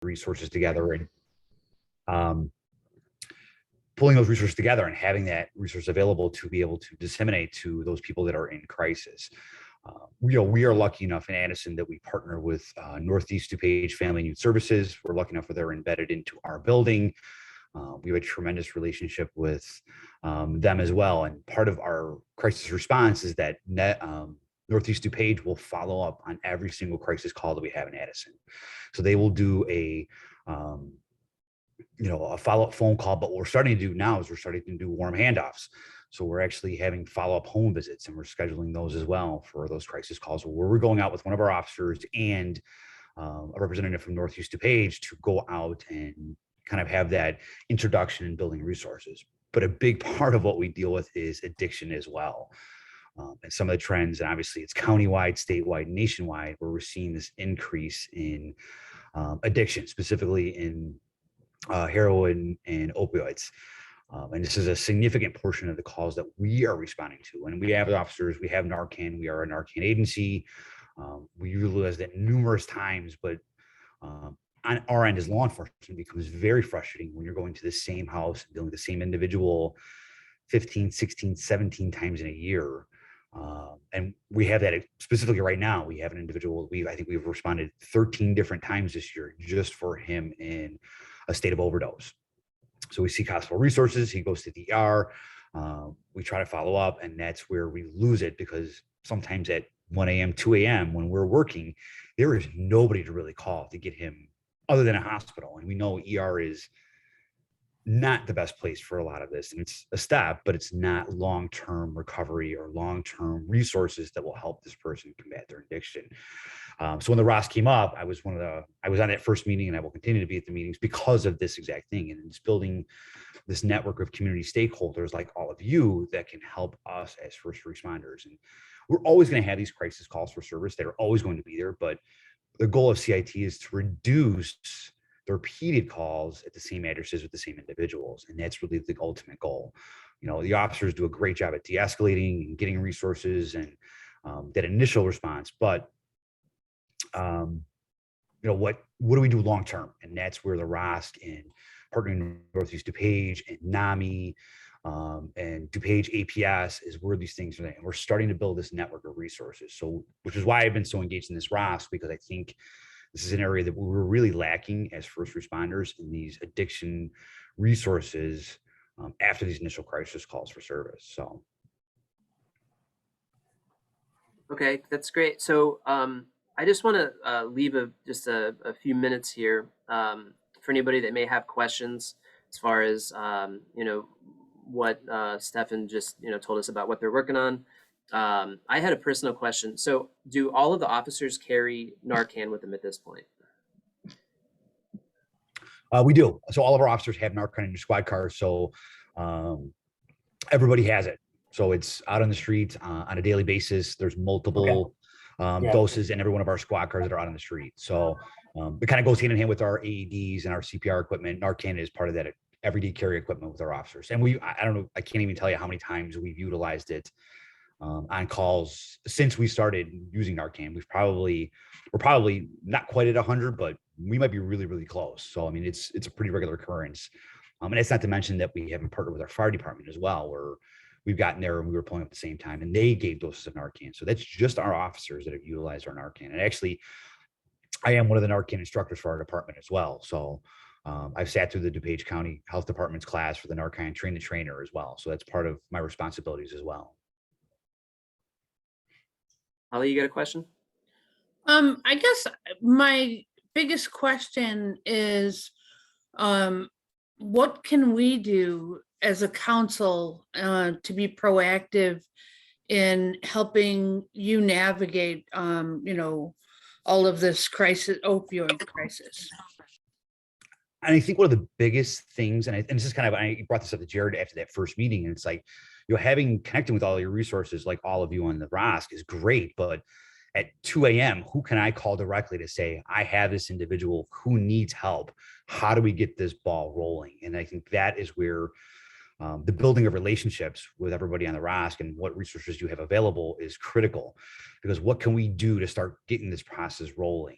resources together and pulling those resources together and having that resource available to be able to disseminate to those people that are in crisis. We are lucky enough in Addison that we partner with Northeast DuPage Family and Youth Services. We're lucky enough that they're embedded into our building. We have a tremendous relationship with them as well. And part of our crisis response is that Northeast DuPage will follow up on every single crisis call that we have in Addison. So they will do a follow-up phone call, but what we're starting to do now is we're starting to do warm handoffs. So we're actually having follow-up home visits, and we're scheduling those as well for those crisis calls where we're going out with one of our officers and a representative from Northeast DuPage to go out and kind of have that introduction and building resources. But a big part of what we deal with is addiction as well. And some of the trends, and obviously it's countywide, statewide, nationwide, where we're seeing this increase in addiction, specifically in heroin and opioids. And this is a significant portion of the calls that we are responding to. And we have officers, we have Narcan, we are a Narcan agency. We utilize that numerous times, but on our end as law enforcement, it becomes very frustrating when you're going to the same house and dealing with the same individual 15, 16, 17 times in a year. And we have that specifically right now. We have an individual, I think we've responded 13 different times this year just for him in a state of overdose. So we seek hospital resources. He goes to the ER. We try to follow up, and that's where we lose it, because sometimes at 1 a.m., 2 a.m., when we're working, there is nobody to really call to get him other than a hospital. And we know ER is not the best place for a lot of this. And it's a step, but it's not long-term recovery or long-term resources that will help this person combat their addiction. So when the ROSC came up, I was on that first meeting, and I will continue to be at the meetings because of this exact thing. And it's building this network of community stakeholders like all of you that can help us as first responders. And we're always going to have these crisis calls for service. They're always going to be there, but the goal of CIT is to reduce the repeated calls at the same addresses with the same individuals. And that's really the ultimate goal. The officers do a great job at de-escalating and getting resources and that initial response, but what do we do long-term? And that's where the ROSC and partnering Northeast DuPage and NAMI and DuPage APS is where these things are. And we're starting to build this network of resources. So, which is why I've been so engaged in this ROSC, because I think this is an area that we're really lacking as first responders in these addiction resources after these initial crisis calls for service. So. Okay, that's great. So I just want to leave just a few minutes here for anybody that may have questions as far as what Stefan just told us about what they're working on. I had a personal question. So do all of the officers carry Narcan with them at this point? We do. So all of our officers have Narcan in their squad cars. So everybody has it. So it's out on the street on a daily basis. There's multiple doses in every one of our squad cars that are out on the street. So it kind of goes hand in hand with our AEDs and our CPR equipment. Narcan is part of that everyday carry equipment with our officers. And I don't know, I can't even tell you how many times we've utilized it on calls since we started using Narcan. We're probably not quite at 100, but we might be really, really close. So, I mean, it's a pretty regular occurrence. And it's not to mention that we haven't partnered with our fire department as well, where we've gotten there and we were pulling up at the same time, and they gave doses of Narcan. So that's just our officers that have utilized our Narcan. And actually, I am one of the Narcan instructors for our department as well. So I've sat through the DuPage County Health Department's class for the Narcan Train the Trainer as well. So that's part of my responsibilities as well. Holly, you got a question? I guess my biggest question is, what can we do as a council to be proactive in helping you navigate, all of this opioid crisis? And I think one of the biggest things, and this is kind of, I brought this up to Jared after that first meeting, and it's like, connecting with all your resources, like all of you on the ROSC, is great, but at 2 a.m., who can I call directly to say, I have this individual who needs help? How do we get this ball rolling? And I think that is where the building of relationships with everybody on the ROSC and what resources you have available is critical, because what can we do to start getting this process rolling?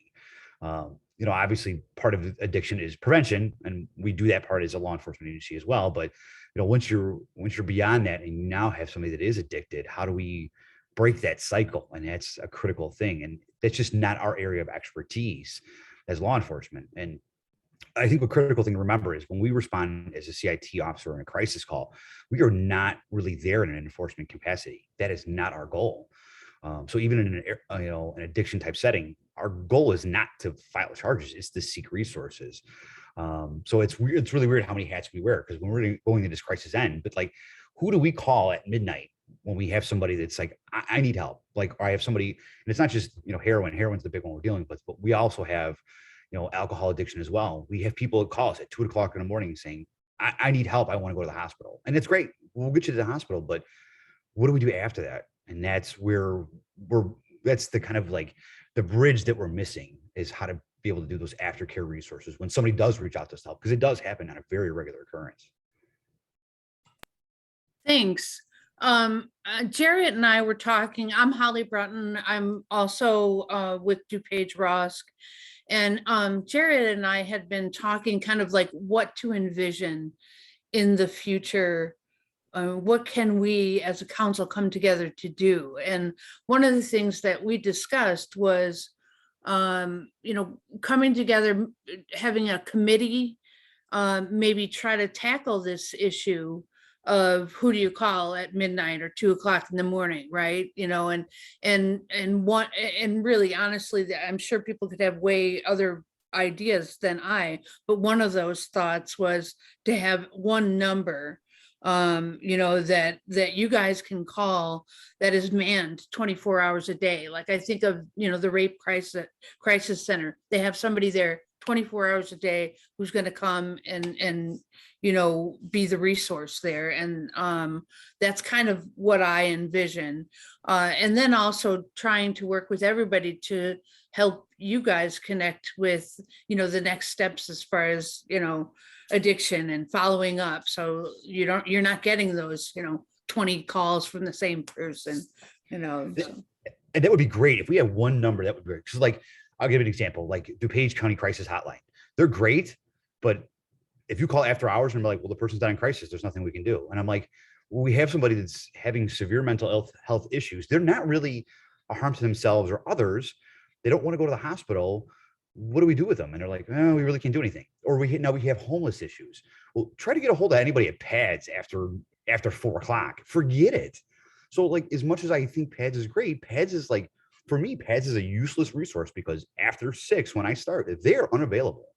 obviously part of addiction is prevention, and we do that part as a law enforcement agency as well. But, once you're beyond that and you now have somebody that is addicted, how do we break that cycle? And that's a critical thing. And that's just not our area of expertise as law enforcement. And I think a critical thing to remember is when we respond as a CIT officer in a crisis call, we are not really there in an enforcement capacity. That is not our goal. So even in an addiction type setting, our goal is not to file charges; it's to seek resources. So it's weird. It's really weird how many hats we wear, because when we're going to this crisis end, but like, who do we call at midnight when we have somebody that's like, I need help? Like, or I have somebody, and it's not just heroin. Heroin's the big one we're dealing with, but we also have alcohol addiction as well. We have people that call us at 2:00 in the morning saying, I need help. I want to go to the hospital. And it's great. We'll get you to the hospital, but what do we do after that? And that's where that's the kind of like the bridge that we're missing, is how to be able to do those aftercare resources when somebody does reach out to us help, because it does happen on a very regular occurrence. Thanks. Jarrett and I were talking. I'm Holly Brunton. I'm also with DuPage ROSC. And Jarrett and I had been talking kind of like what to envision in the future. What can we as a council come together to do? And one of the things that we discussed was, coming together, having a committee, maybe try to tackle this issue of who do you call at midnight or 2:00 in the morning, right? And really, honestly, I'm sure people could have way other ideas than but one of those thoughts was to have one number, that you guys can call, that is manned 24 hours a day. Like I think of, the rape crisis center. They have somebody there 24 hours a day who's going to come and be the resource there. And that's kind of what I envision. And then also trying to work with everybody to help you guys connect with, the next steps as far as, addiction and following up. So you're not getting those, 20 calls from the same person, so. And that would be great if we had one number. That would be great. Because like, I'll give an example, like DuPage County Crisis Hotline. They're great, but if you call after hours and be like, well, the person's not in crisis, there's nothing we can do. And I'm like, well, we have somebody that's having severe mental health issues. They're not really a harm to themselves or others. They don't want to go to the hospital. What do we do with them? And they're like, oh, we really can't do anything. Or we have homeless issues. Well, try to get a hold of anybody at PADS after 4:00. Forget it. So like, as much as I think PADS is great, PADS is like, for me, PADS is a useless resource, because after 6, when I start, they're unavailable.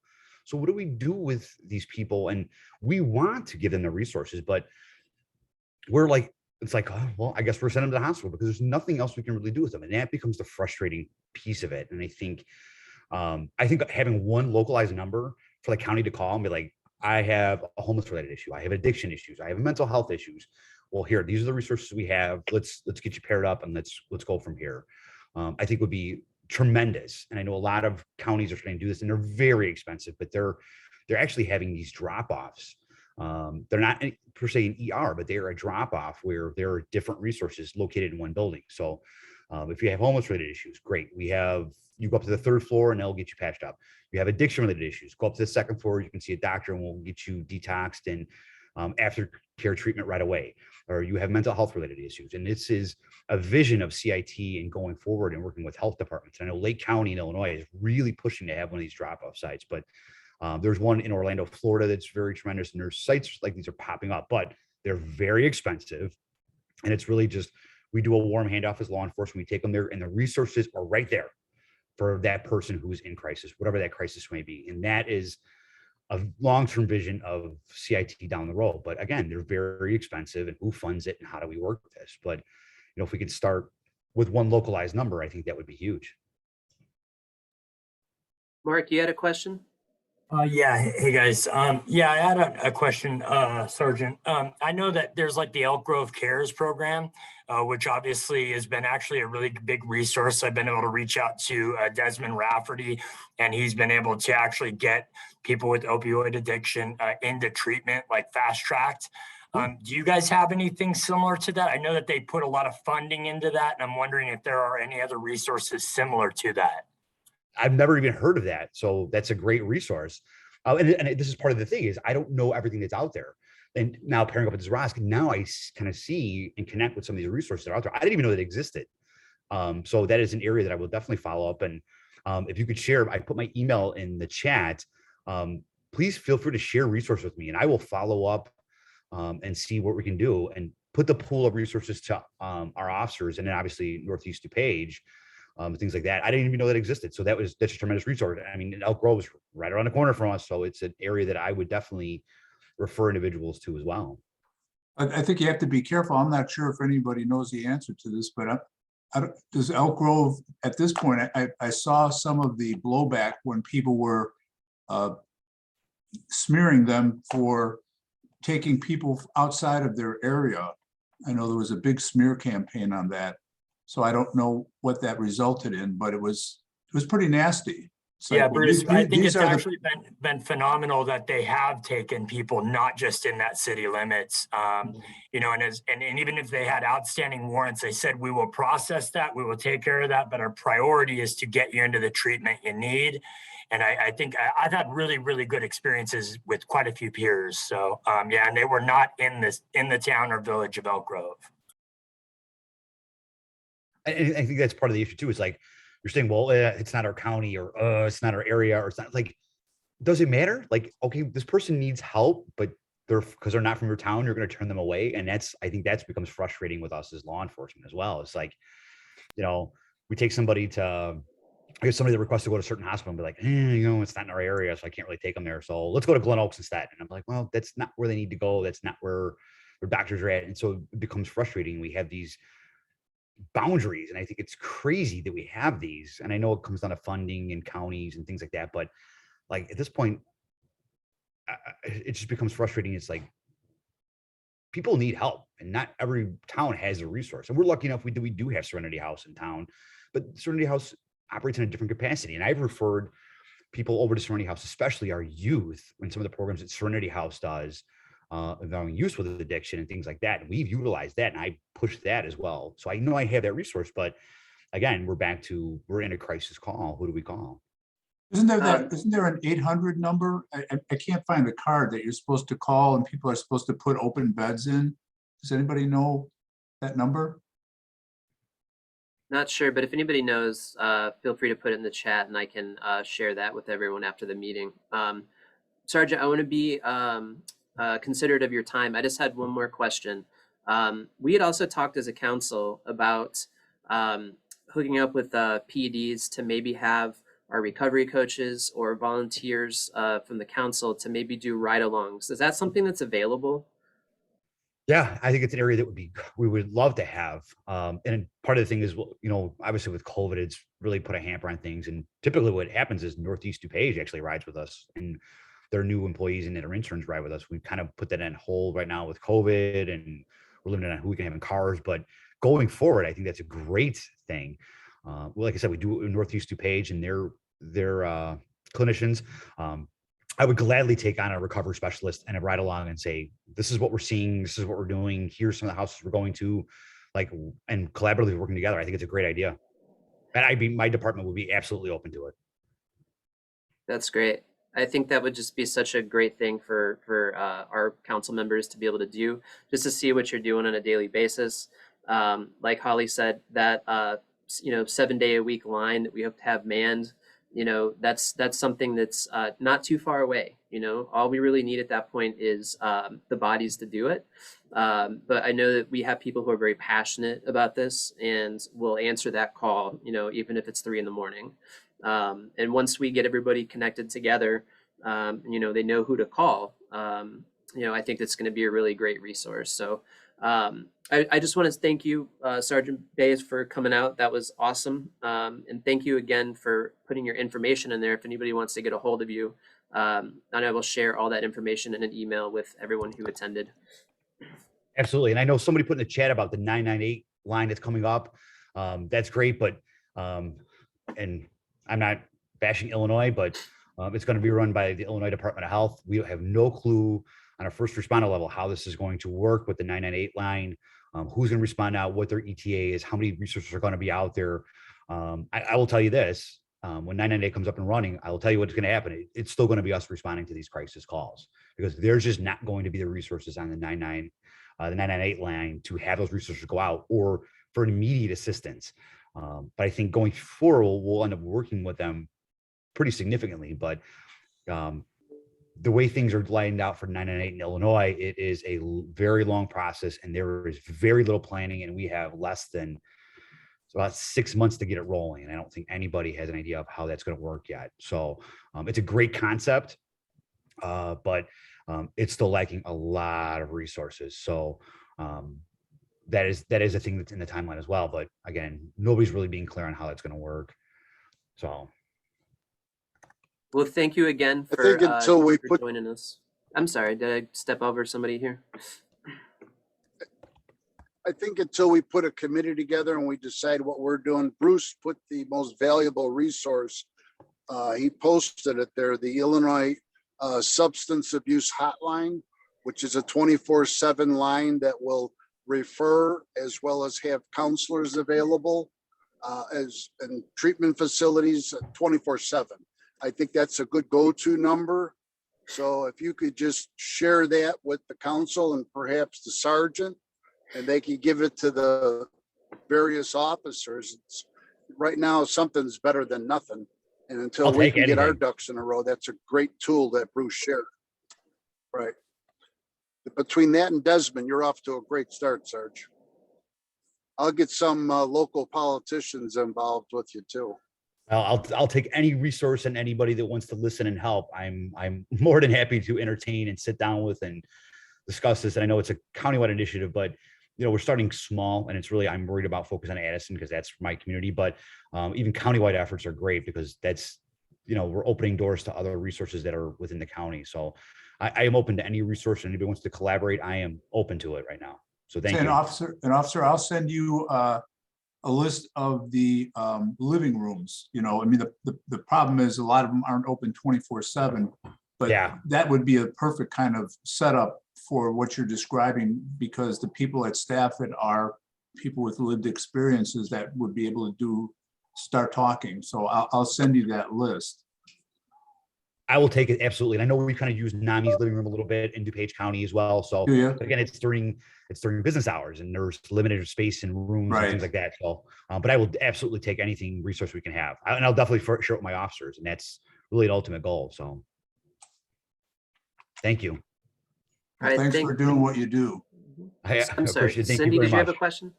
So what do we do with these people? And we want to give them the resources, but we're like, it's like, oh, well, I guess we're sending them to the hospital because there's nothing else we can really do with them. And that becomes the frustrating piece of it. And I think having one localized number for the county to call and be like, I have a homeless related issue, I have addiction issues, I have mental health issues. Well, here, these are the resources we have. Let's get you paired up and let's go from here. I think would be tremendous. And I know a lot of counties are trying to do this, and they're very expensive, but they're actually having these drop-offs. They're not per se an ER, but they're a drop-off where there are different resources located in one building. So if you have homeless related issues, great. You go up to the 3rd floor and they'll get you patched up. You have addiction related issues, go up to the 2nd floor, you can see a doctor and we'll get you detoxed and aftercare treatment right away. Or you have mental health related issues. And this is a vision of CIT and going forward and working with health departments. I know Lake County in Illinois is really pushing to have one of these drop-off sites, but there's one in Orlando, Florida that's very tremendous. And there's sites like these are popping up, but they're very expensive. And it's really just, we do a warm handoff as law enforcement. We take them there and the resources are right there for that person who's in crisis, whatever that crisis may be. And that is a long-term vision of CIT down the road. But again, they're very expensive, and who funds it and how do we work this? But if we could start with one localized number, I think that would be huge. Mark, you had a question? Yeah. Hey guys. Yeah, I had a question, Sergeant. I know that there's like the Elk Grove Cares program, which obviously has been actually a really big resource. I've been able to reach out to Desmond Rafferty, and he's been able to actually get people with opioid addiction into treatment, like fast tracked. Do you guys have anything similar to that? I know that they put a lot of funding into that, and I'm wondering if there are any other resources similar to that. I've never even heard of that. So that's a great resource. And this is part of the thing is I don't know everything that's out there. And now pairing up with this ROSC, now I kind of see and connect with some of these resources that are out there. I didn't even know that existed. So that is an area that I will definitely follow up. And if you could share, I put my email in the chat. Please feel free to share resources with me and I will follow up and see what we can do and put the pool of resources to our officers and then obviously Northeast DuPage, things like that. I didn't even know that existed. So that's a tremendous resource. I mean, Elk Grove is right around the corner from us. So it's an area that I would definitely refer individuals to as well. I think you have to be careful. I'm not sure if anybody knows the answer to this, but does Elk Grove, at this point, I saw some of the blowback when people were smearing them for taking people outside of their area. I know there was a big smear campaign on that. So I don't know what that resulted in, but it was pretty nasty. So yeah, Bruce, I think it's actually been phenomenal that they have taken people not just in that city limits, you know, and even if they had outstanding warrants, they said, we will process that, we will take care of that, but our priority is to get you into the treatment you need. And I think I've had really, really good experiences with quite a few peers. So yeah, and they were not in the town or village of Elk Grove. I think that's part of the issue too. Is like, you're saying, well, it's not our county or it's not our area or it's not like, does it matter? Like, okay, this person needs help, but because they're not from your town, you're going to turn them away. And I think that's becomes frustrating with us as law enforcement as well. It's like, you know, we take somebody to, I guess somebody that requests to go to a certain hospital and be like, you know, it's not in our area, so I can't really take them there. So let's go to Glen Oaks instead. And I'm like, well, that's not where they need to go. That's not where their doctors are at. And so it becomes frustrating. We have these boundaries and I think it's crazy that we have these, and I know it comes down to funding and counties and things like that, but like at this point it just becomes frustrating. It's like people need help and not every town has a resource, and we're lucky enough we do have Serenity House in town, but Serenity House operates in a different capacity, and I've referred people over to Serenity House, especially our youth, when some of the programs that Serenity House does involving youth with addiction and things like that. And we've utilized that and I push that as well. So I know I have that resource, but again, we're in a crisis call. Who do we call? Isn't there an 800 number? I can't find a card that you're supposed to call and people are supposed to put open beds in. Does anybody know that number? Not sure, but if anybody knows, feel free to put it in the chat and I can share that with everyone after the meeting. Sergeant, I want to be considerate of your time. I just had one more question. We had also talked as a council about hooking up with PEDs to maybe have our recovery coaches or volunteers from the council to maybe do ride-alongs. Is that something that's available? Yeah, I think it's an area that we would love to have. And part of the thing is, you know, obviously with COVID, it's really put a hamper on things. And typically what happens is Northeast DuPage actually rides with us, and their new employees and their interns ride with us. We've kind of put that in hold right now with COVID, and we're limited on who we can have in cars. But going forward, I think that's a great thing. Well, like I said, we do it in Northeast DuPage and their clinicians. I would gladly take on a recovery specialist and a ride along and say, this is what we're seeing. This is what we're doing. Here's some of the houses we're going to, like, and collaboratively working together. I think it's a great idea. And my department would be absolutely open to it. That's great. I think that would just be such a great thing for our council members to be able to do, just to see what you're doing on a daily basis. Like Holly said, that 7-day-a-week line that we hope to have manned, you know, that's something that's not too far away. You know, all we really need at that point is the bodies to do it. But I know that we have people who are very passionate about this and will answer that call, you know, even if it's 3 a.m. And once we get everybody connected together, you know, they know who to call. You know, I think that's going to be a really great resource. So I just want to thank you, Sergeant Bjes, for coming out. That was awesome. And thank you again for putting your information in there. If anybody wants to get a hold of you, and I will share all that information in an email with everyone who attended. Absolutely. And I know somebody put in the chat about the 998 line that's coming up. That's great, but and I'm not bashing Illinois, but it's going to be run by the Illinois Department of Health. We have no clue on a first responder level how this is going to work with the 998 line, who's going to respond out, what their ETA is, how many resources are going to be out there. I will tell you this, when 998 comes up and running, I will tell you what's going to happen. It's still going to be us responding to these crisis calls because there's just not going to be the resources on the 998 line to have those resources go out or for immediate assistance. But I think going forward, we'll end up working with them pretty significantly. But the way things are lined out for 998 in Illinois, it is a very long process and there is very little planning, and we have less than about 6 months to get it rolling. And I don't think anybody has an idea of how that's going to work yet. So it's a great concept, but it's still lacking a lot of resources. So that is a thing that's in the timeline as well. But again, nobody's really being clear on how that's going to work. So. Well, thank you again I for, think until we for put, joining us. I'm sorry, did I step over somebody here? I think until we put a committee together and we decide what we're doing, Bruce put the most valuable resource. He posted it there, the Illinois Substance Abuse Hotline, which is a 24/7 line that will refer as well as have counselors available as in treatment facilities 24/7. I think that's a good go-to number. So if you could just share that with the council and perhaps the sergeant, and they can give it to the various officers. Right now, something's better than nothing. And until we can get our ducks in a row, that's a great tool that Bruce shared. Right. Between that and Desmond, you're off to a great start, Sarge. I'll get some local politicians involved with you too. I'll take any resource and anybody that wants to listen and help. I'm more than happy to entertain and sit down with and discuss this. And I know it's a countywide initiative, but we're starting small, and it's really, I'm worried about focus on Addison because that's my community. But even countywide efforts are great because that's, we're opening doors to other resources that are within the county. So I am open to any resource, and anybody wants to collaborate, I am open to it right now. So thank you. Officer, I'll send you a list of the living rooms. The problem is a lot of them aren't open 24/7, but yeah, that would be a perfect kind of setup for what you're describing, because the people at Stafford are people with lived experiences that would be able to start talking. So I'll send you that list. I will take it, absolutely. And I know we kind of use NAMI's living room a little bit in DuPage County as well. So again, it's during business hours and there's limited space in rooms and things like that. So, but I will absolutely take anything resource we can have. And I'll definitely share with my officers, and that's really the ultimate goal. So thank you. Well, thanks for doing what you do. I'm sorry, Cindy, did you have a question?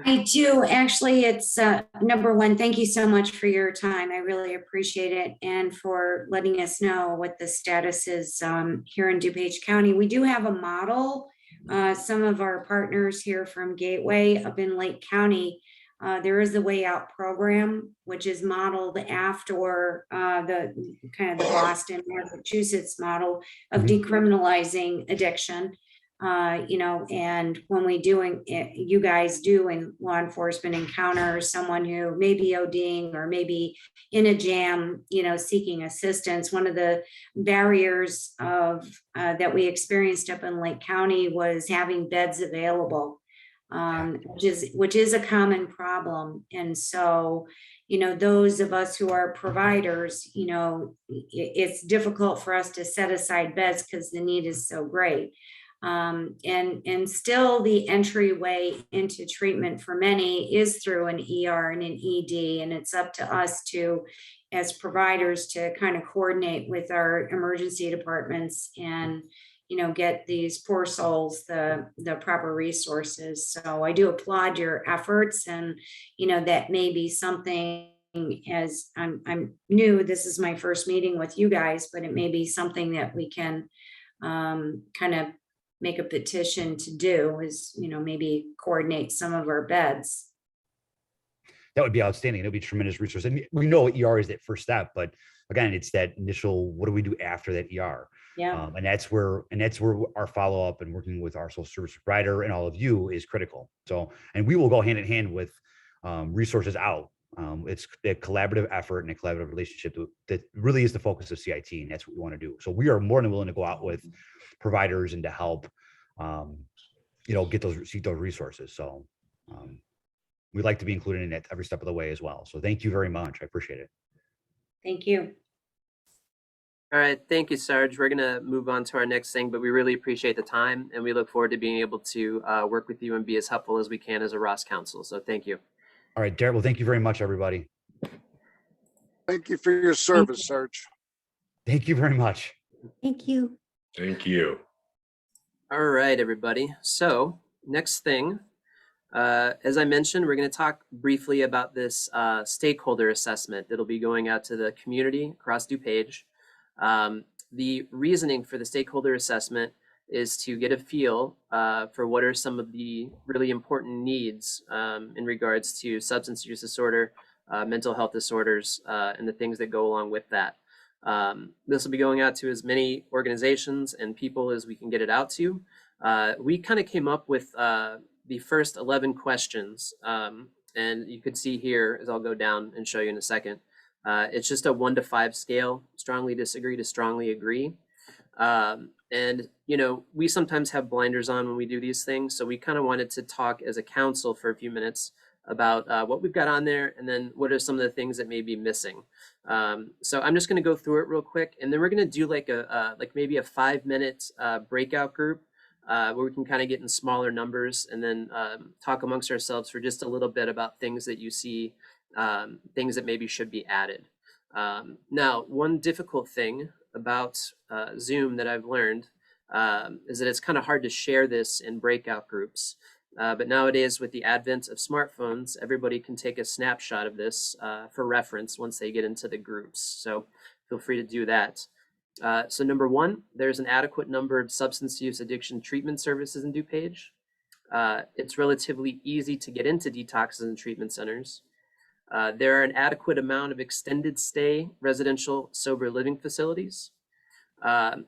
I do. Actually, it's number one, thank you so much for your time. I really appreciate it, and for letting us know what the status is here in DuPage County. We do have a model. Some of our partners here from Gateway up in Lake County, there is the Way Out program, which is modeled after the kind of the Boston, Massachusetts model of decriminalizing addiction. And when you guys do in law enforcement encounter someone who may be ODing or maybe in a jam, seeking assistance, one of the barriers of that we experienced up in Lake County was having beds available. Which is a common problem. And so, those of us who are providers, it's difficult for us to set aside beds because the need is so great. And still the entryway into treatment for many is through an ER and an ED, and it's up to us to, as providers, to kind of coordinate with our emergency departments and get these poor souls the proper resources. So I do applaud your efforts, and that may be something, as I'm new, this is my first meeting with you guys, but it may be something that we can kind of make a petition to do, is maybe coordinate some of our beds. That would be outstanding. It'll be tremendous resource. And we know ER is that first step, but again, it's that initial, what do we do after that ER? Yeah. And that's where our follow-up and working with our social service provider and all of you is critical. So, and we will go hand in hand with resources out. It's a collaborative effort and a collaborative relationship that really is the focus of CIT, and that's what we want to do. So we are more than willing to go out with providers and to help, seek those resources. So we'd like to be included in it every step of the way as well. So thank you very much. I appreciate it. Thank you. All right, thank you, Sarge. We're gonna move on to our next thing, but we really appreciate the time and we look forward to being able to work with you and be as helpful as we can as a ROSC Council. So thank you. All right, Darrell, well, thank you very much, everybody. Thank you for your service, Sarge. Thank you very much. Thank you. Thank you. All right, everybody. So next thing, as I mentioned, we're going to talk briefly about this stakeholder assessment that'll be going out to the community across DuPage. The reasoning for the stakeholder assessment is to get a feel for what are some of the really important needs in regards to substance use disorder, mental health disorders, and the things that go along with that. This will be going out to as many organizations and people as we can get it out to. We kind of came up with the first 11 questions, and you could see here as I'll go down and show you in a second. It's just a 1 to 5 scale, strongly disagree to strongly agree. And, you know, we sometimes have blinders on when we do these things. So we kind of wanted to talk as a council for a few minutes about what we've got on there and then what are some of the things that may be missing. So I'm just going to go through it real quick, and then we're going to do like maybe a 5-minute breakout group where we can kind of get in smaller numbers and then talk amongst ourselves for just a little bit about things that you see, things that maybe should be added. Now, one difficult thing about Zoom that I've learned is that it's kind of hard to share this in breakout groups. But nowadays, with the advent of smartphones, everybody can take a snapshot of this for reference once they get into the groups. So feel free to do that. So number 1, there's an adequate number of substance use addiction treatment services in DuPage. It's relatively easy to get into detoxes and treatment centers. There are an adequate amount of extended stay residential sober living facilities.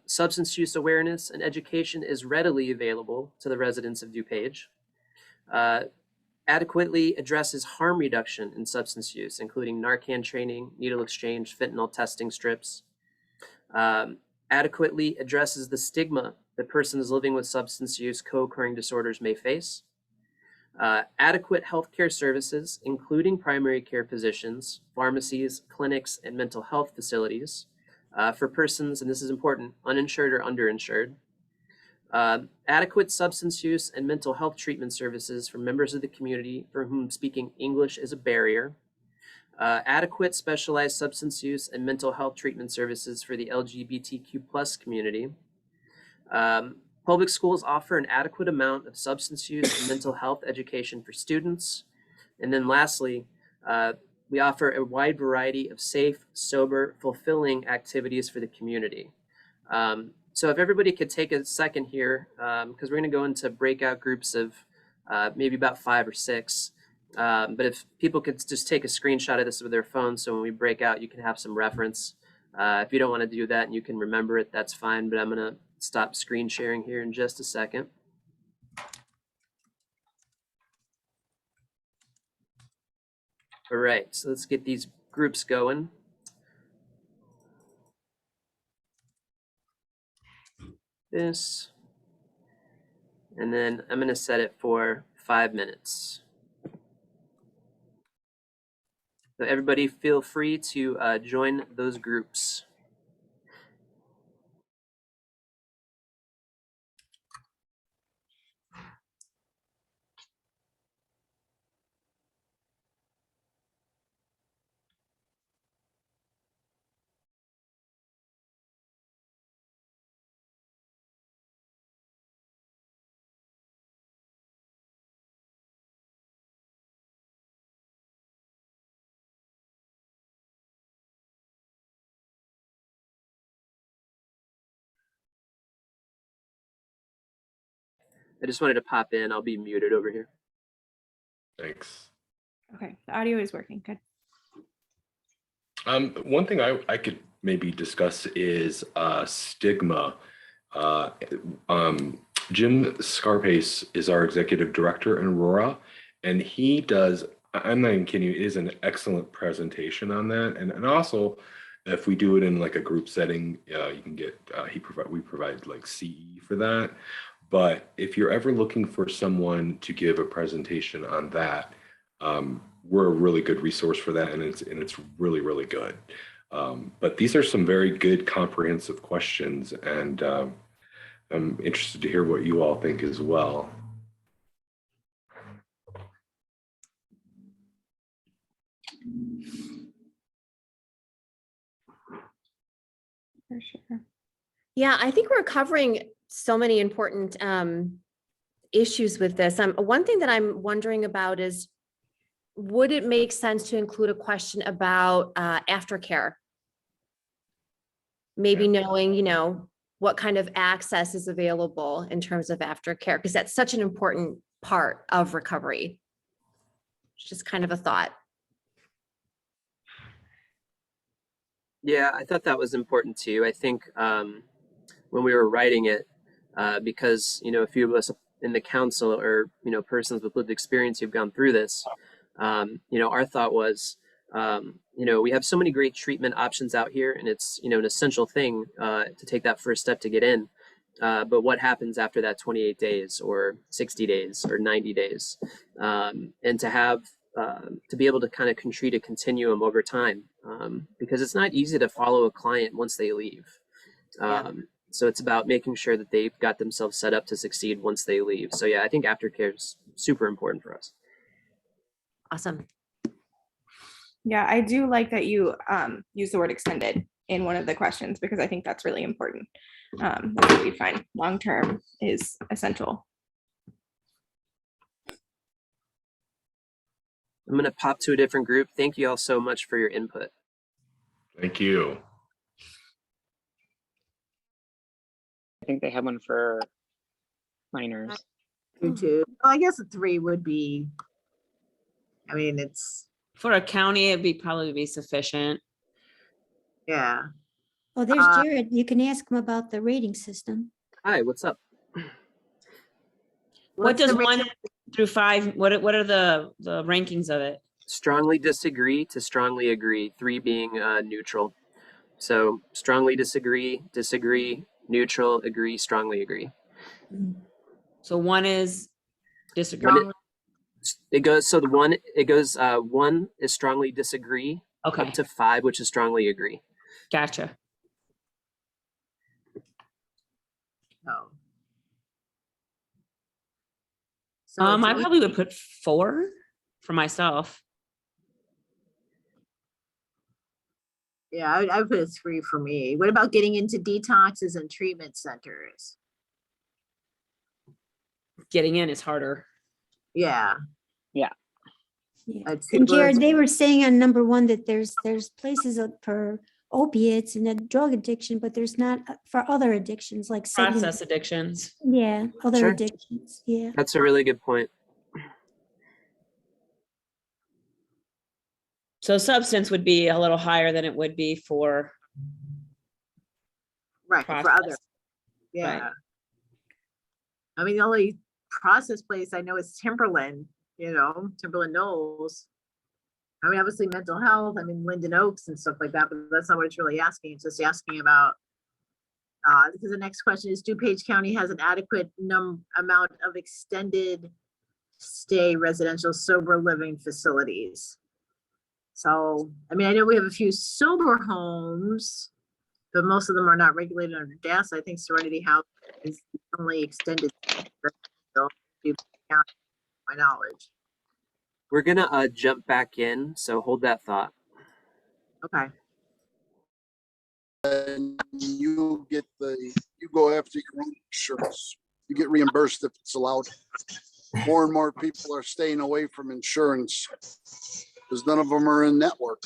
Substance use awareness and education is readily available to the residents of DuPage. Adequately addresses harm reduction in substance use, including Narcan training, needle exchange, fentanyl testing strips. Adequately addresses the stigma that persons living with substance use co-occurring disorders may face. Adequate healthcare services, including primary care physicians, pharmacies, clinics, and mental health facilities for persons, and this is important, uninsured or underinsured. Adequate substance use and mental health treatment services for members of the community for whom speaking English is a barrier. Adequate specialized substance use and mental health treatment services for the LGBTQ+ community. Public schools offer an adequate amount of substance use and mental health education for students. And then lastly, we offer a wide variety of safe, sober, fulfilling activities for the community. So if everybody could take a second here, because we're going to go into breakout groups of maybe about 5 or 6. But if people could just take a screenshot of this with their phone, so when we break out, you can have some reference. If you don't want to do that and you can remember it, that's fine. But I'm going to stop screen sharing here in just a second. All right, so let's get these groups going. This, and then I'm going to set it for 5 minutes. So everybody feel free to join those groups. I just wanted to pop in. I'll be muted over here. Thanks. Okay, the audio is working. Good. One thing I could maybe discuss is stigma. Jim Scarpace is our executive director in Aurora, and he does, I'm not even kidding you, it is an excellent presentation on that. And also, if we do it in like a group setting, you can get, we provide like CE for that. But if you're ever looking for someone to give a presentation on that, we're a really good resource for that, and it's really, really good. But these are some very good comprehensive questions, and I'm interested to hear what you all think as well. For sure. Yeah, I think we're covering so many important issues with this. One thing that I'm wondering about is, would it make sense to include a question about aftercare? Maybe knowing, you know, what kind of access is available in terms of aftercare, because that's such an important part of recovery. It's just kind of a thought. Yeah, I thought that was important too. I think when we were writing it, because, you know, a few of us in the council are, you know, persons with lived experience who've gone through this, you know, our thought was, you know, we have so many great treatment options out here, and it's, you know, an essential thing to take that first step to get in. But what happens after that 28 days or 60 days or 90 days? And to have, to be able to kind of treat a continuum over time, because it's not easy to follow a client once they leave. So it's about making sure that they've got themselves set up to succeed once they leave. So yeah, I think aftercare is super important for us. Awesome. Yeah, I do like that you use the word extended in one of the questions, because I think that's really important. That's what we find long-term is essential. I'm going to pop to a different group. Thank you all so much for your input. Thank you. I think they have one for minors. Too. Well, I guess a 3 would be, I mean, it's, For a county, it'd probably be sufficient. yeah. Oh, there's Jared. You can ask him about the rating system. Hi, what's up? What does 1 through 5, what are the rankings of it? Strongly disagree to strongly agree, 3 being neutral. So strongly disagree, disagree, neutral, agree, strongly agree. So 1 is disagree. It goes, so the 1, it goes 1 is strongly disagree, okay, up to 5, which is strongly agree. Gotcha. Oh. So I probably would put 4 for myself. Yeah, I would put a 3 for me. What about getting into detoxes and treatment centers? Getting in is harder. Yeah. Yeah. And Jared, they were saying on number 1 that there's places for opiates and a drug addiction, but there's not for other addictions like Process addictions. Yeah, other Sure. addictions. Yeah. That's a really good point. So substance would be a little higher than it would be for Right, process. for other. Yeah. Right. I mean, the only process place I know is Timberland, you know, Timberland Knolls. I mean, obviously mental health, I mean, Linden Oaks and stuff like that, but that's not what it's really asking. It's just asking about, because the next question is, DuPage County has an adequate amount of extended stay residential sober living facilities. So, I mean, I know we have a few sober homes, but most of them are not regulated under DAS. I think Serenity House is only extended to my knowledge. We're gonna jump back in, so hold that thought. Okay. And you go after your own insurance. You get reimbursed if it's allowed. More and more people are staying away from insurance because none of them are in network.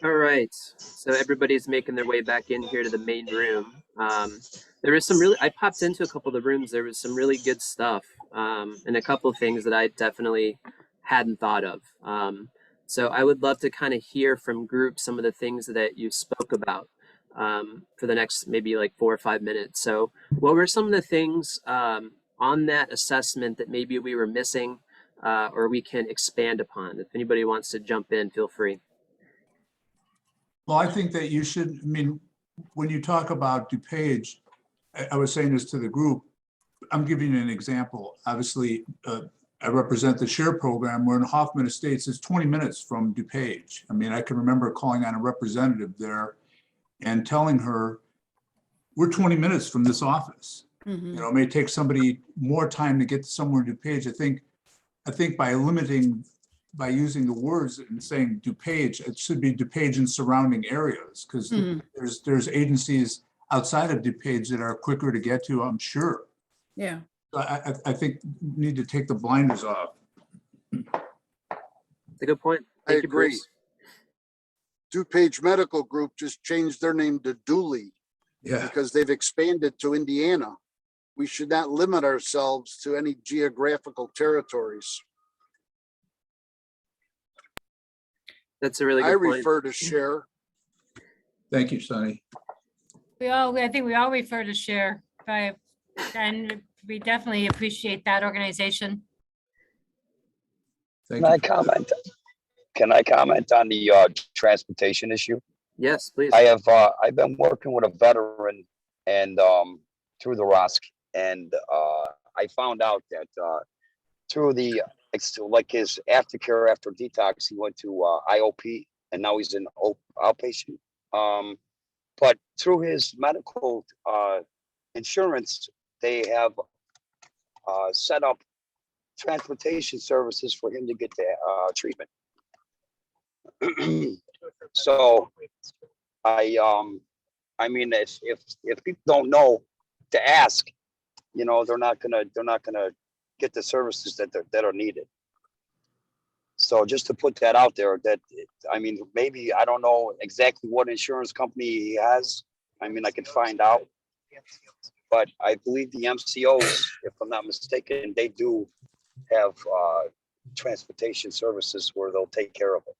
All right, so everybody's making their way back in here to the main room. There was some really, I popped into a couple of the rooms, there was some really good stuff, and a couple of things that I definitely hadn't thought of. So I would love to kind of hear from groups some of the things that you spoke about for the next maybe like 4 or 5 minutes. So what were some of the things on that assessment that maybe we were missing or we can expand upon? If anybody wants to jump in, feel free. Well, I think that you should, I mean, when you talk about DuPage, I was saying this to the group, I'm giving you an example. Obviously, I represent the SHARE program. We're in Hoffman Estates. It's 20 minutes from DuPage. I mean, I can remember calling on a representative there and telling her, we're 20 minutes from this office. You know, it may take somebody more time to get somewhere in DuPage. I think by using the words and saying DuPage, it should be DuPage and surrounding areas, because there's agencies outside of DuPage that are quicker to get to, I'm sure. Yeah. So I think we need to take the blinders off. That's a good point. I Thank you, agree. Bruce. DuPage Medical Group just changed their name to Dooley Yeah. because they've expanded to Indiana. We should not limit ourselves to any geographical territories. That's a really good I point. refer to SHARE. Thank you, Sonny. I think we all refer to SHARE, and we definitely appreciate that organization. Thank Can I you. comment? Can I comment on the transportation issue? Yes, please. I've been working with a veteran and through the ROSC, and I found out that through like his aftercare after detox, he went to IOP, and now he's in outpatient. But through his medical insurance, they have set up transportation services for him to get the treatment. So I mean, if people don't know to ask, you know, they're not gonna get the services that are needed. So just to put that out there, I mean, maybe I don't know exactly what insurance company he has. I mean, I could find out, but I believe the MCOs, if I'm not mistaken, they do have transportation services where they'll take care of it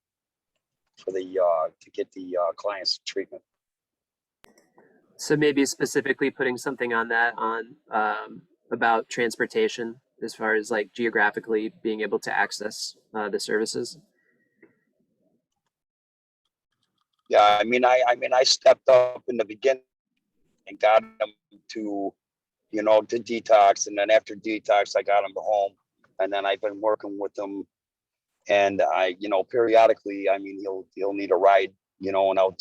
for the to get the clients treatment. So maybe specifically putting something on that about transportation as far as like geographically being able to access the services. Yeah, I mean, I stepped up in the beginning and got them to, you know, to detox, and then after detox, I got them to home, and then I've been working with them, and I, you know, periodically, I mean, he'll need a ride, you know, and I'll,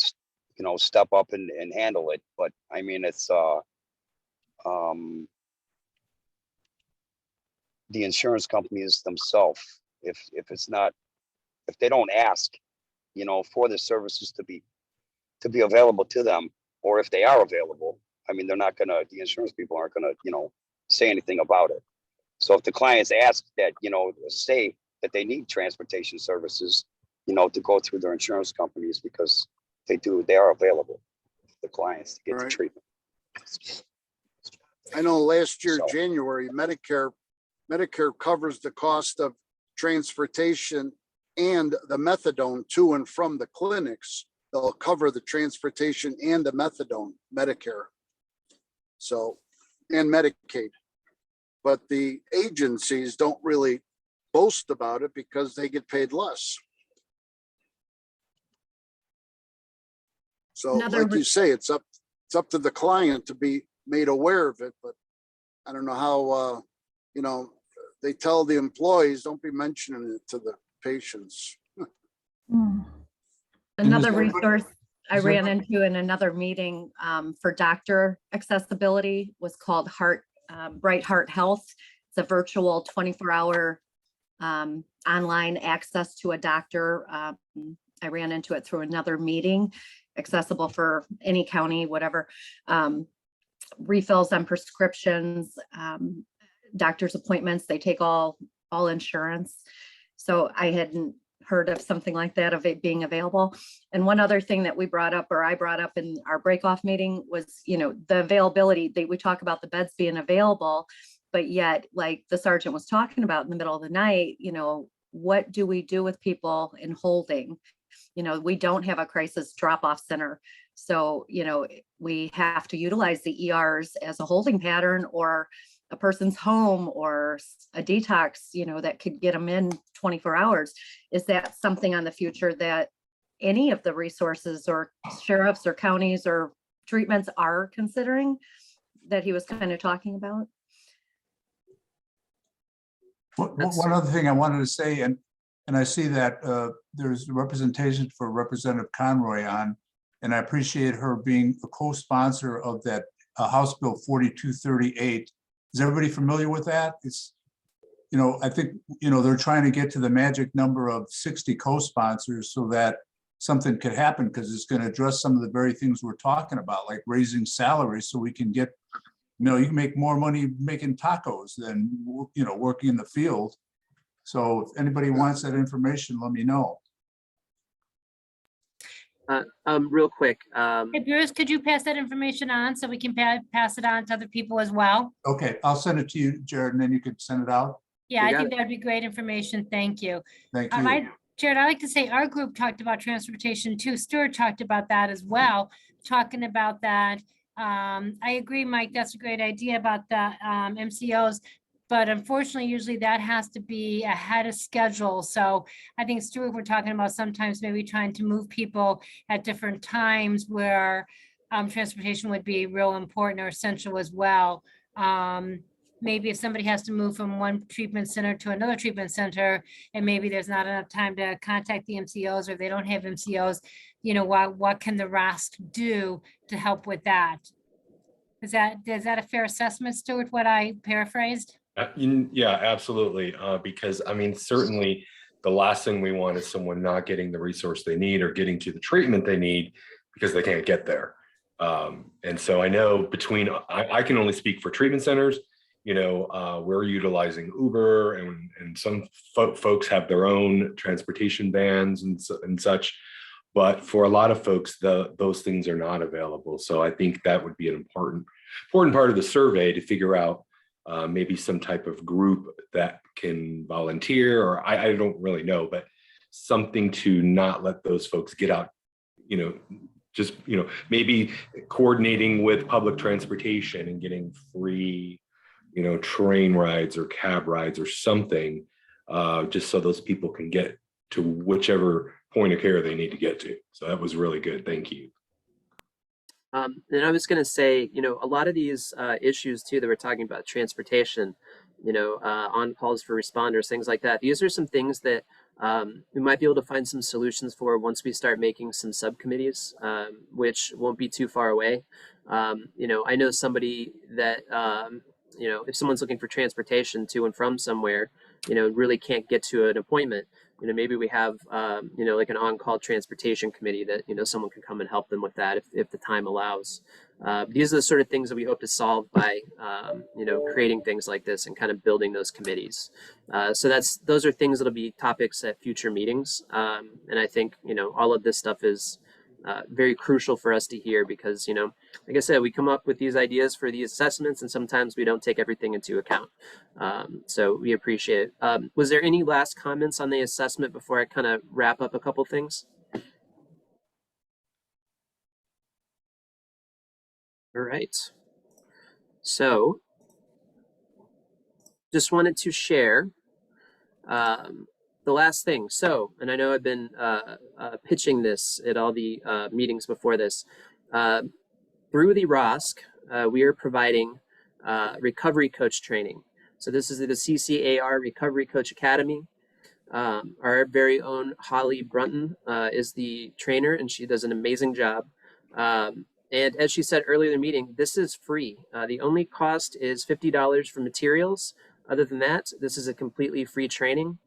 you know, step up and handle it. But I mean, it's the insurance companies themselves, if they don't ask, you know, for the services to be available to them, or if they are available, I mean, the insurance people aren't gonna, you know, say anything about it. So if the clients ask that, you know, say that they need transportation services, you know, to go through their insurance companies, because they are available for the clients to get the treatment. I know last year, So- January, Medicare covers the cost of transportation and the methadone to and from the clinics. They'll cover the transportation and the methadone, Medicare. So, and Medicaid. But the agencies don't really boast about it because they get paid less. So like you say, it's up to the client to be made aware of it, but I don't know how, you know, they tell the employees, don't be mentioning it to the patients. Another resource I ran into in another meeting for doctor accessibility was called Bright Heart Health. It's a virtual 24-hour online access to a doctor. I ran into it through another meeting, accessible for any county, whatever. Refills on prescriptions, doctor's appointments, they take all insurance. So I hadn't heard of something like that, of it being available. And one other thing that we brought up, or I brought up in our break-off meeting, was, you know, the availability. We talk about the beds being available, but yet, like the sergeant was talking about in the middle of the night, you know, what do we do with people in holding? You know, we don't have a crisis drop-off center. So, you know, we have to utilize the ERs as a holding pattern, or a person's home, or a detox, you know, that could get them in 24 hours. Is that something on the future that any of the resources or sheriffs or counties or treatments are considering, that he was kind of talking about? One other thing I wanted to say, and I see that there's representation for Representative Conroy on, and I appreciate her being a co-sponsor of that House Bill 4238. Is everybody familiar with that? It's, I think, they're trying to get to the magic number of 60 co-sponsors so that something could happen, because it's going to address some of the very things we're talking about, like raising salaries so we can get, you can make more money making tacos than, working in the field. So if anybody wants that information, let me know. Real quick. Hey, Bruce, could you pass that information on so we can pass it on to other people as well? Okay, I'll send it to you, Jared, and then you can send it out. Yeah, I think that'd be great information. Thank you. Thank you. Jared, I like to say our group talked about transportation too. Stuart talked about that as well, talking about that. I agree, Mike, that's a great idea about the MCOs, but unfortunately, usually that has to be ahead of schedule. So I think Stuart, we're talking about sometimes maybe trying to move people at different times where transportation would be real important or essential as well. Maybe if somebody has to move from one treatment center to another treatment center, and maybe there's not enough time to contact the MCOs, or they don't have MCOs, what can the ROSC do to help with that? Is that a fair assessment, Stuart, what I paraphrased? Yeah, absolutely. Because certainly the last thing we want is someone not getting the resource they need or getting to the treatment they need because they can't get there. And so I know I can only speak for treatment centers. We're utilizing Uber, and some folks have their own transportation vans and such. But for a lot of folks, those things are not available. So I think that would be an important part of the survey to figure out maybe some type of group that can volunteer, or I don't really know, but something to not let those folks get out, maybe coordinating with public transportation and getting free train rides or cab rides or something, just so those people can get to whichever point of care they need to get to. So that was really good. Thank you. And I was going to say, a lot of these issues too that we're talking about, transportation, on calls for responders, things like that. These are some things that we might be able to find some solutions for once we start making some subcommittees, which won't be too far away. I know somebody that, if someone's looking for transportation to and from somewhere, really can't get to an appointment, maybe we have, like an on-call transportation committee that, someone can come and help them with that if the time allows. These are the sort of things that we hope to solve by, creating things like this and kind of building those committees. So those are things that'll be topics at future meetings. And I think, all of this stuff is very crucial for us to hear because, like I said, we come up with these ideas for these assessments and sometimes we don't take everything into account. So we appreciate it. Was there any last comments on the assessment before I kind of wrap up a couple things? All right. So just wanted to share the last thing. So, and I know I've been pitching this at all the meetings before this. Through the ROSC, we are providing recovery coach training. So this is the CCAR Recovery Coach Academy. Our very own Holly Brunton is the trainer, and she does an amazing job. And as she said earlier in the meeting, this is free. The only cost is $50 for materials. Other than that, this is a completely free training.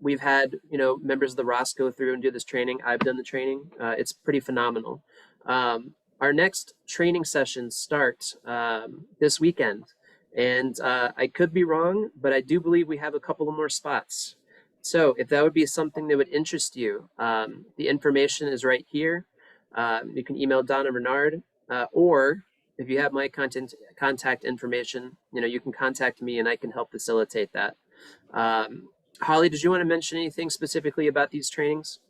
We've had, members of the ROSC go through and do this training. I've done the training. It's pretty phenomenal. Our next training sessions start this weekend. And I could be wrong, but I do believe we have a couple of more spots. So if that would be something that would interest you, the information is right here. You can email Donna Bernard, or if you have my contact information, you can contact me and I can help facilitate that. Holly, did you want to mention anything specifically about these trainings?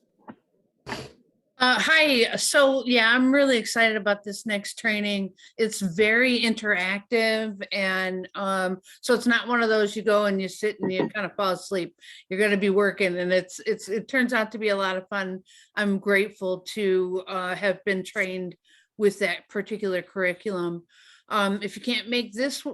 Hi. So yeah, I'm really excited about this next training. It's very interactive, and so it's not one of those you go and you sit and you kind of fall asleep. You're going to be working, and it turns out to be a lot of fun. I'm grateful to have been trained with that particular curriculum. If you can't make this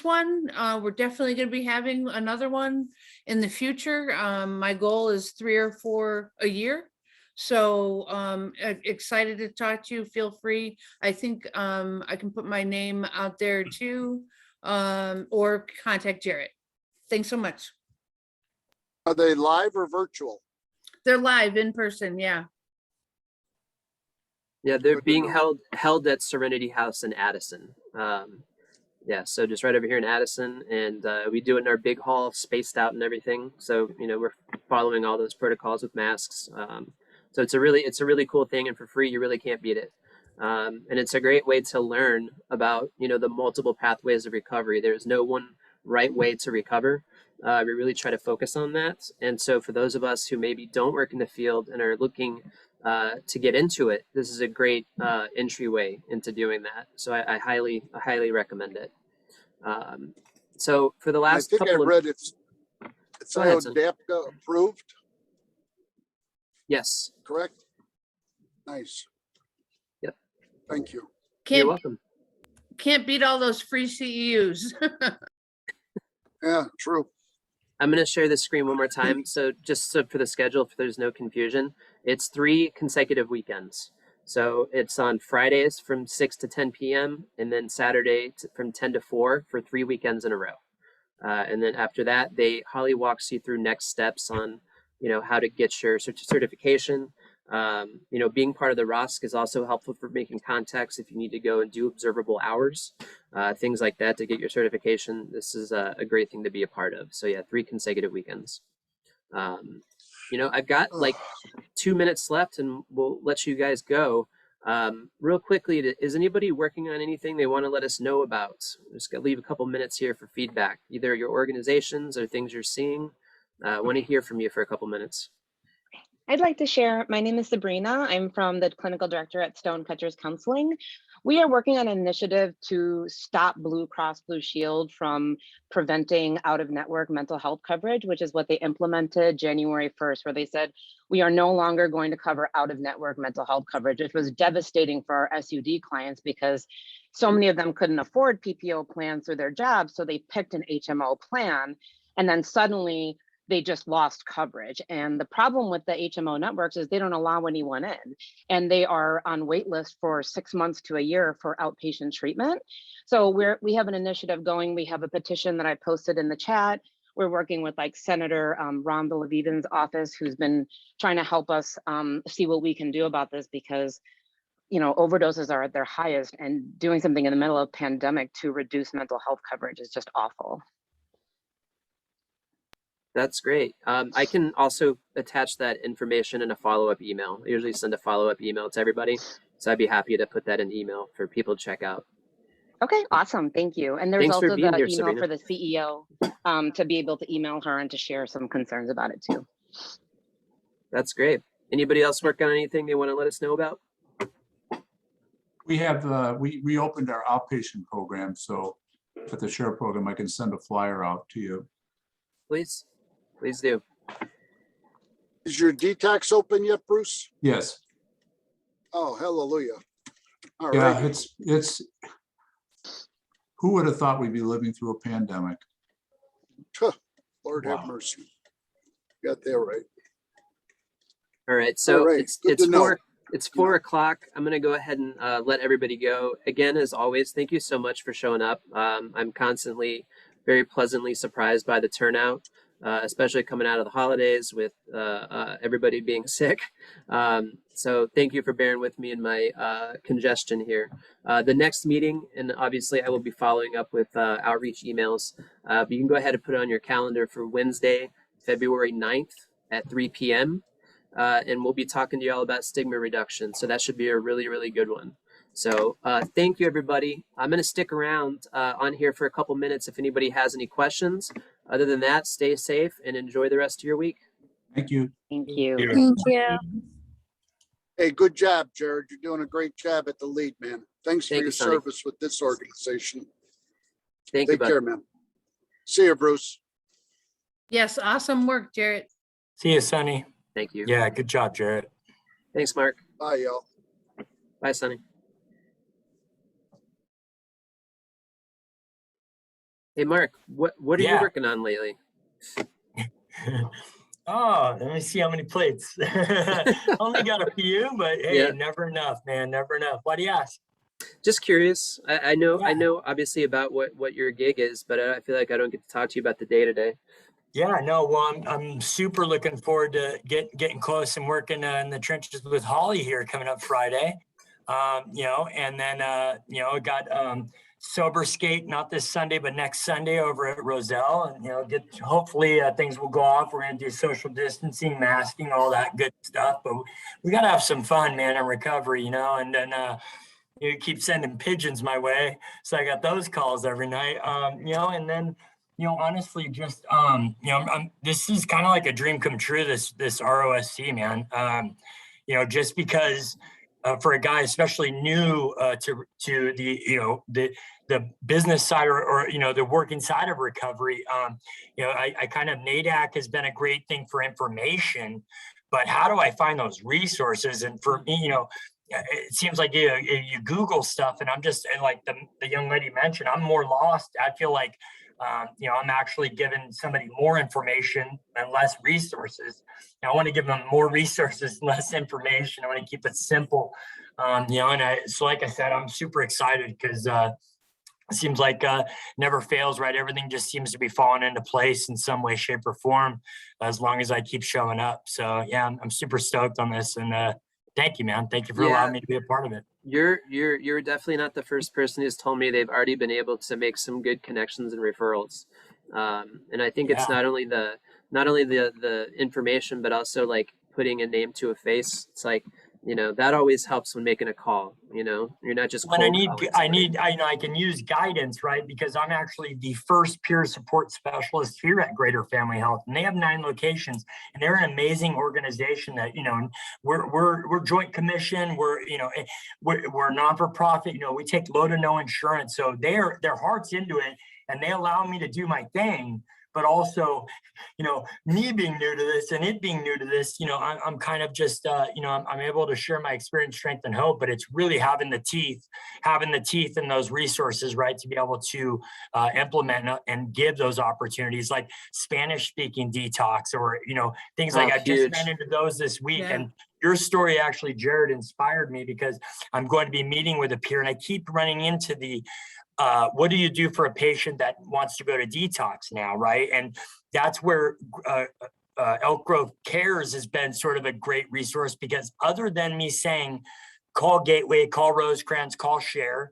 one, we're definitely going to be having another one in the future. My goal is 3 or 4 a year. So excited to talk to you. Feel free. I think I can put my name out there too, or contact Jarrett. Thanks so much. Are they live or virtual? They're live in person. Yeah. Yeah, they're being held at Serenity House in Addison. Yeah, so just right over here in Addison, and we do it in our big hall, spaced out and everything. So we're following all those protocols with masks. So it's a really cool thing, and for free, you really can't beat it. And it's a great way to learn about the multiple pathways of recovery. There's no one right way to recover. We really try to focus on that. And so for those of us who maybe don't work in the field and are looking to get into it, this is a great entryway into doing that. So I highly recommend it. So for the last I read it's IODAPCA approved. Yes. Correct. Nice. Yep. Thank you. You're welcome. Can't beat all those free CEUs. Yeah, true. I'm going to share the screen one more time. So just for the schedule, if there's no confusion, it's 3 consecutive weekends. So it's on Fridays from 6 to 10 p.m. and then Saturday from 10 to 4 for 3 weekends in a row. And then after that, Holly walks you through next steps on, how to get your certification. Being part of the ROSC is also helpful for making contacts if you need to go and do observable hours, things like that to get your certification. This is a great thing to be a part of. So yeah, 3 consecutive weekends. I've got like 2 minutes left and we'll let you guys go. Real quickly, is anybody working on anything they want to let us know about? I'm just gonna leave a couple minutes here for feedback, either your organizations or things you're seeing. I want to hear from you for a couple minutes. I'd like to share. My name is Sabrina. I'm from the clinical director at Stonecatchers Counseling. We are working on an initiative to stop Blue Cross Blue Shield from preventing out-of-network mental health coverage, which is what they implemented January 1st, where they said, we are no longer going to cover out-of-network mental health coverage, which was devastating for our SUD clients because so many of them couldn't afford PPO plans through their jobs. So they picked an HMO plan, and then suddenly they just lost coverage. And the problem with the HMO networks is they don't allow anyone in, and they are on wait list for 6 months to a year for outpatient treatment. So we have an initiative going. We have a petition that I posted in the chat. We're working with like Senator Ron Villaviden's office, who's been trying to help us see what we can do about this, because overdoses are at their highest, and doing something in the middle of pandemic to reduce mental health coverage is just awful. That's great. I can also attach that information in a follow-up email. I usually send a follow-up email to everybody. So I'd be happy to put that in email for people to check out. Okay, awesome. Thank you. And there's also the here, email Sabrina. for the CEO to be able to email her and to share some concerns about it too. That's great. Anybody else work on anything they want to let us know about? We have, we reopened our outpatient program. So at the share program, I can send a flyer out to you. Please do. Is your detox open yet, Bruce? Yes. Oh, hallelujah. All Yeah, right. it's, who would have thought we'd be living through a pandemic? Lord Wow. have mercy. Got that right. All right. So All right, good to know. it's 4 o'clock. I'm going to go ahead and let everybody go. Again, as always, thank you so much for showing up. I'm constantly very pleasantly surprised by the turnout, especially coming out of the holidays with everybody being sick. So thank you for bearing with me in my congestion here. The next meeting, and obviously I will be following up with outreach emails, but you can go ahead and put it on your calendar for Wednesday, February 9th at 3 p.m. And we'll be talking to you all about stigma reduction. So that should be a really, really good one. So thank you, everybody. I'm going to stick around on here for a couple minutes if anybody has any questions. Other than that, stay safe and enjoy the rest of your week. Thank you. Thank you. Thank you. Hey, good job, Jared. You're doing a great job at the lead, man. Thanks for Thank your you, Sonny. service with this organization. Thank you, Take bud. care, man. See you, Bruce. Yes, awesome work, Jarrett. See you, Sonny. Thank you. Yeah, good job, Jarrett. Thanks, Mark. Bye, y'all. Bye, Sonny. Hey, Mark, what are you Yeah. working on lately? Oh, let me see how many plates. Only got a few, but hey, Yeah. never enough, man. Never enough. Why do you ask? Just curious. I know Yeah. obviously about what your gig is, but I feel like I don't get to talk to you about the day to day. Yeah, no, well, I'm super looking forward to getting close and working in the trenches with Holly here coming up Friday. You know, and then you know, got sober skate not this Sunday but next Sunday over at Roselle, and you know, hopefully things will go off. We're gonna do social distancing, masking, all that good stuff, but we gotta have some fun, man, in recovery, you know, and then you keep sending pigeons my way, so I got those calls every night. You know, and then you know, honestly, just you know, this is kind of like a dream come true. This ROSC, man. You know, just because for a guy, especially new to the you know the business side or you know the working side of recovery, you know, I kind of NADAC has been a great thing for information, but how do I find those resources? And for me, you know, it seems like you Google stuff, and I'm just, and like the young lady mentioned, I'm more lost. I feel like you know, I'm actually giving somebody more information and less resources. And I want to give them more resources, less information. I want to keep it simple. You know, and so like I said, I'm super excited because it seems like never fails, right? Everything just seems to be falling into place in some way, shape, or form, as long as I keep showing up. So yeah, I'm super stoked on this, and thank you, man. Thank you for allowing me to be a part of it. You're definitely not the first person who's told me they've already been able to make some good connections and referrals. And I think it's not only the information, but also like putting a name to a face. It's like, you know, that always helps when making a call. You know, you're not just when cold you know, I can use guidance, right? Because I'm actually the first peer support specialist here at Greater Family Health, and they have 9 locations, and they're an amazing organization that, you know, we're joint commission, we're, you know, we're non for profit, you know, we take low to no insurance, so their heart's into it, and they allow me to do my thing. But also, you know, me being new to this and it being new to this, you know, I'm kind of just, you know, I'm able to share my experience, strength, and hope, but it's really having the teeth and those resources, right, to be able to implement and give those opportunities, like Spanish speaking detox, or, you know, things like I've just ran into those this week. Yeah. And your story actually, Jared, inspired me, because I'm going to be meeting with a peer, and I keep running into the, what do you do for a patient that wants to go to detox now, right? And that's where Elk Grove Cares has been sort of a great resource, because other than me saying, call Gateway, call Rosecrans, call Share,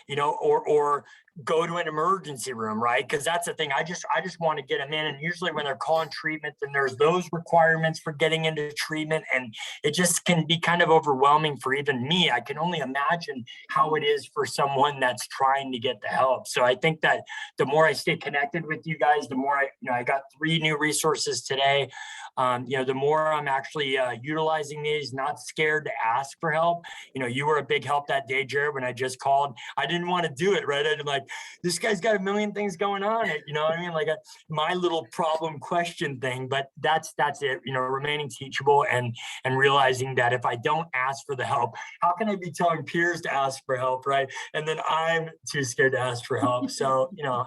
you know, or go to an emergency room, right? Because that's the thing. I just want to get them in. And usually when they're calling treatment, then there's those requirements for getting into treatment. And it just can be kind of overwhelming for even me. I can only imagine how it is for someone that's trying to get the help. So I think that the more I stay connected with you guys, the more I got 3 new resources today. You know, the more I'm actually utilizing these, not scared to ask for help. You know, you were a big help that day, Jared, when I just called. I didn't want to do it, right? I'm like, this guy's got a million things going on. You know what I mean? Like my little problem question thing, but that's it, you know, remaining teachable and realizing that if I don't ask for the help, how can I be telling peers to ask for help, right? And then I'm too scared to ask for help. So, you know,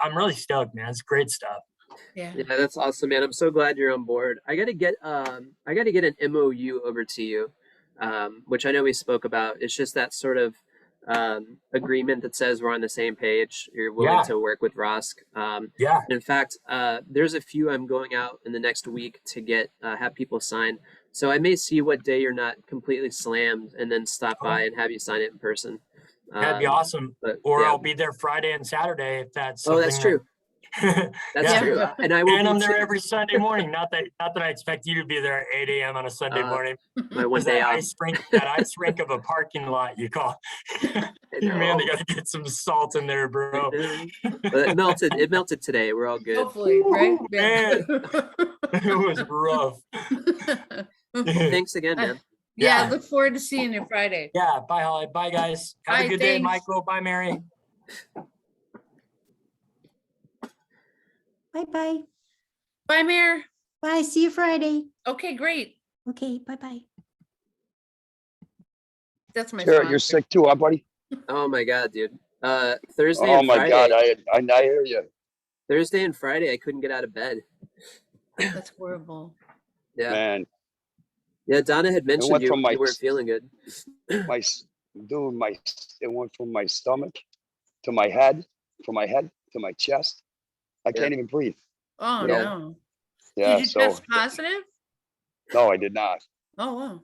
I'm really stoked, man. It's great stuff. Yeah, that's awesome, man. I'm so glad you're on board. I gotta get an MOU over to you, which I know we spoke about. It's just that sort of agreement that says we're on the same page. You're willing to work with ROSC. In fact, there's a few I'm going out in the next week to get have people sign. So I may see what day you're not completely slammed, and then stop by and have you sign it in person. That'd be awesome. Or I'll be there Friday and Saturday if that's something. Oh, that's true. That's true. And I'm there every Sunday morning. Not that I expect you to be there at 8 a.m. on a Sunday morning. My one day that ice rink of a parking lot you call. Man, they gotta get some salt in there, bro. It melted today. We're all good. Hopefully, right? Man, it was rough. Thanks again, man. Yeah, look forward to seeing you Friday. Yeah, bye, Holly. Bye, guys. Have a good day, Michael. Bye, Mary. Bye-bye. Bye, Mayor. Bye. See you Friday. Okay, great. Okay, bye-bye. That's my Jared, you're sick too, huh, buddy? Oh my God, dude. Thursday Oh and my God, Friday. I hear you. Thursday and Friday, I couldn't get out of bed. That's horrible. Yeah. Man, Yeah, Donna had mentioned went you, from my- you weren't feeling good. It went from my stomach to my head, from my head to my chest. I can't even breathe. Oh, You know? no. Yeah, Did you so test positive? no, I did not. Oh, wow.